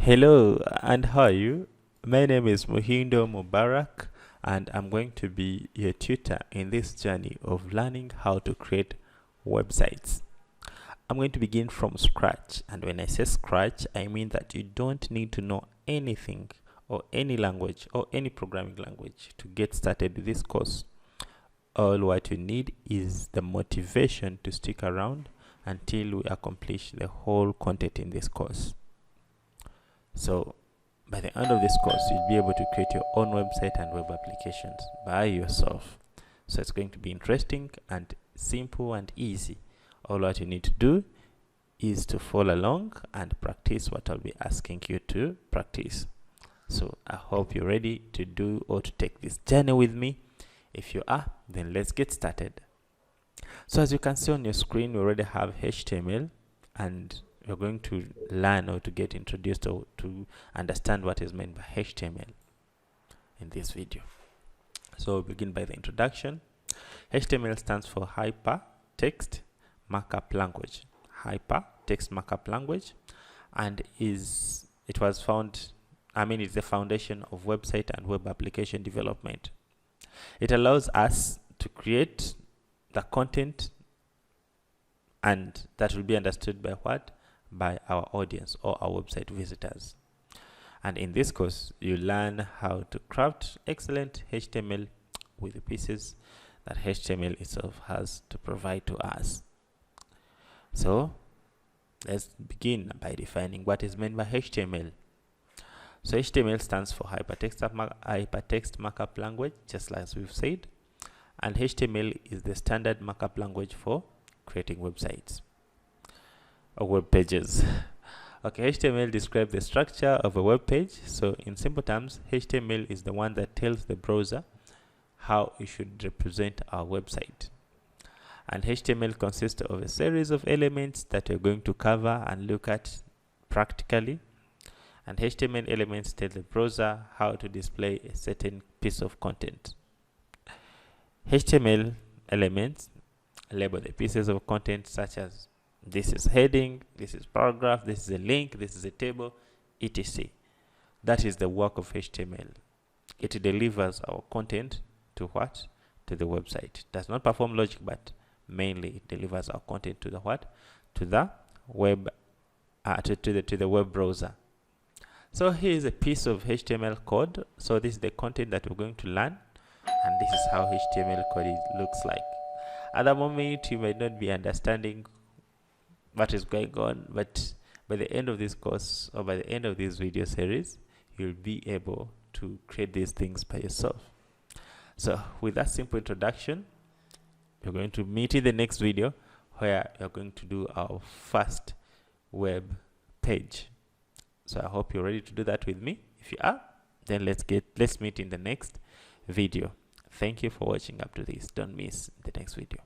Hello, and how are you? My name is Muhindo Mubarak, and I'm going to be your tutor in this journey of learning how to create websites. I'm going to begin from scratch, and when I say scratch, I mean that you don't need to know anything or any language or any programming language to get started with this course. All what you need is the motivation to stick around until we accomplish the whole content in this course. So by the end of this course, you'll be able to create your own website and web applications by yourself. So it's going to be interesting and simple and easy. All what you need to do is to follow along and practice what I'll be asking you to practice. So I hope you're ready to do or to take this journey with me. If you are, then let's get started. So as you can see on your screen, we already have HTML, and we're going to learn or to get introduced or to understand what is meant by HTML in this video. So we'll begin by the introduction. HTML stands for Hypertext Markup Language. Hypertext Markup Language, and it's the foundation of website and web application development. It allows us to create the content, and that will be understood by what? By our audience or our website visitors. And in this course, you learn how to craft excellent HTML with the pieces that HTML itself has to provide to us. So let's begin by defining what is meant by HTML. So HTML stands for Hypertext Markup Language, just like we've said. And HTML is the standard markup language for creating websites or web pages. Okay, HTML describes the structure of a web page. So in simple terms, HTML is the one that tells the browser how it should represent our website. And HTML consists of a series of elements that we're going to cover and look at practically. And HTML elements tell the browser how to display a certain piece of content. HTML elements label the pieces of content, such as this is heading, this is paragraph, this is a link, this is a table, etc. That is the work of HTML. It delivers our content to what? To the website. It does not perform logic, but mainly it delivers our content to the what? To the web, to the web browser. So here is a piece of HTML code. So this is the content that we're going to learn, and this is how HTML code looks like. At the moment, you might not be understanding what is going on, but by the end of this course or by the end of this video series, you'll be able to create these things by yourself. So with that simple introduction, we're going to meet in the next video where we're going to do our first web page. So I hope you're ready to do that with me. If you are, then let's meet in the next video. Thank you for watching up to this. Don't miss the next video.